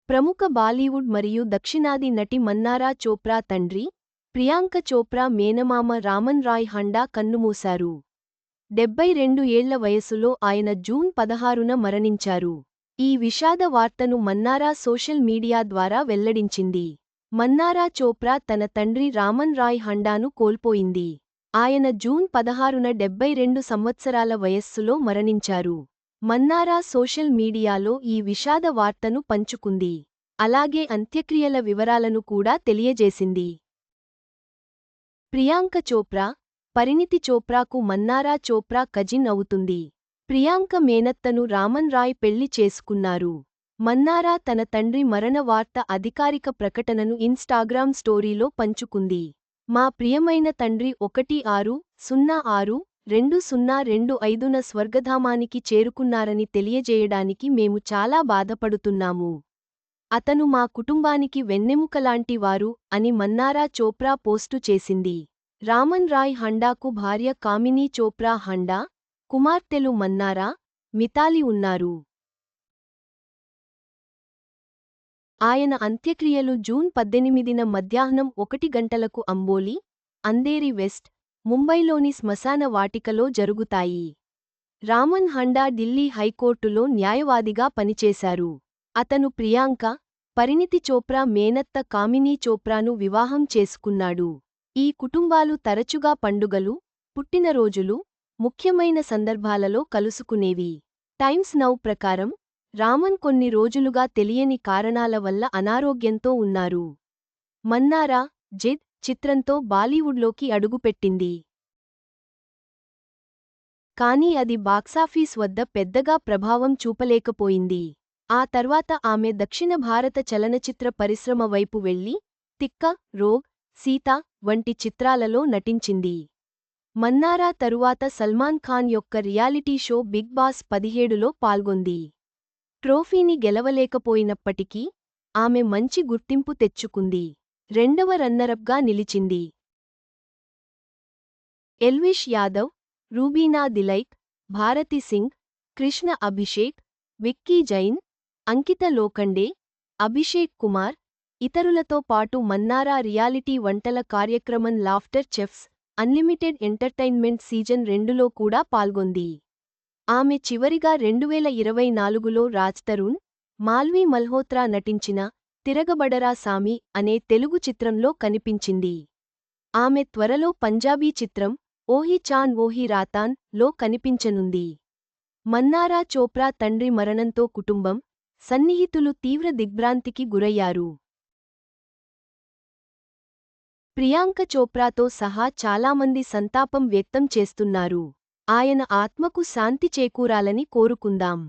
ప్రముఖ బాలీవుడ్ మరియు దక్షిణాది నటి మన్నారా చోప్రా తండ్రి, ప్రియాంక చోప్రా మేనమామ రామన్ రాయ్ హండా కన్నుమూశారు. 72 ఏళ్ల వయసులో ఆయన జూన్ 16న మరణించారు. ఈ విషాద వార్తను మన్నారా సోషల్ మీడియా ద్వారా వెల్లడించింది. మన్నారా చోప్రా తన తండ్రి రామన్ రాయ్ హండాను కోల్పోయింది. ఆయన జూన్ 16న 72 సంవత్సరాల వయస్సులో మరణించారు. మన్నారా సోషల్ మీడియాలో ఈ విషాద వార్తను పంచుకుంది. అలాగే అంత్యక్రియల వివరాలను కూడా తెలియజేసింది. ప్రియాంక చోప్రా, పరిణితి చోప్రాకు మన్నారా చోప్రా కజిన్ అవుతుంది. ప్రియాంక మేనత్తను రామన్ రాయ్ పెళ్లి చేసుకున్నారు. మన్నారా తన తండ్రి మరణ వార్త అధికారిక ప్రకటనను ఇన్స్టాగ్రామ్ స్టోరీలో పంచుకుంది. మా ప్రియమైన తండ్రి 16/06/2025న స్వర్గధామానికి చేరుకున్నారని తెలియజేయడానికి మేము చాలా బాధపడుతున్నాము. అతను మా కుటుంబానికి వెన్నెముకలాంటి వారు అని మన్నారా చోప్రా పోస్టు చేసింది. రామన్ రాయ్ హండాకు భార్య కామినీ చోప్రా హండా, కుమార్తెలు మన్నారా, మితాలి ఉన్నారు. ఆయన అంత్యక్రియలు జూన్ 18న మధ్యాహ్నం 1 గంటలకు అంబోలి, అంధేరి వెస్ట్, ముంబైలోని శ్మశాన వాటికలో జరుగుతాయి. రామన్ హండా ఢిల్లీ హైకోర్టులో న్యాయవాదిగా పనిచేశారు. అతను ప్రియాంక, పరిణితి చోప్రా మేనత్త కామినీ చోప్రాను వివాహం చేసుకున్నాడు. ఈ కుటుంబాలు తరచుగా పండుగలు, పుట్టినరోజులు, ముఖ్యమైన సందర్భాలలో కలుసుకునేవి. టైమ్స్ నౌ ప్రకారం, రామన్ కొన్ని రోజులుగా తెలియని కారణాల వల్ల అనారోగ్యంతో ఉన్నారు. మన్నారా జిద్ చిత్రంతో బాలీవుడ్లోకి అడుగుపెట్టింది. కానీ అది బాక్సాఫీస్ వద్ద పెద్దగా ప్రభావం చూపలేకపోయింది. ఆ తర్వాత ఆమె దక్షిణ భారత చలనచిత్ర పరిశ్రమ వైపు వెళ్లి తిక్క, రోగ్, సీత వంటి చిత్రాలలో నటించింది. మన్నారా తరువాత సల్మాన్ ఖాన్ యొక్క రియాలిటీ షో బిగ్ బాస్ 17లో పాల్గొంది. ట్రోఫీని గెలవలేకపోయినప్పటికీ, ఆమె మంచి గుర్తింపు తెచ్చుకుంది. రెండవ రన్నరప్గా నిలిచింది. ఎల్విష్ యాదవ్, రూబీనా దిలైక్, భారతి సింగ్, కృష్ణ అభిషేక్, విక్కీ జైన్, అంకిత లోఖండే, అభిషేక్ కుమార్, ఇతరులతో పాటు మన్నారా రియాలిటీ వంటల కార్యక్రమం laughter chefs unlimited entertainment season 2లో కూడా పాల్గొంది. ఆమె చివరిగా 2024లో రాజ్ తరుణ్, మాల్వీ మల్హోత్రా నటించిన తిరగబడరా సామి అనే తెలుగు చిత్రంలో కనిపించింది. ఆమె త్వరలో పంజాబీ చిత్రం ఓహి చాన్ ఓహి రాతాన్ లో కనిపించనుంది. మన్నారా చోప్రా తండ్రి మరణంతో కుటుంబం, సన్నిహితులు తీవ్ర దిగ్భ్రాంతికి గురయ్యారు. ప్రియాంక చోప్రాతో సహా చాలామంది సంతాపం వ్యక్తం చేస్తున్నారు. ఆయన ఆత్మకు శాంతి చేకూరాలని కోరుకుందాం.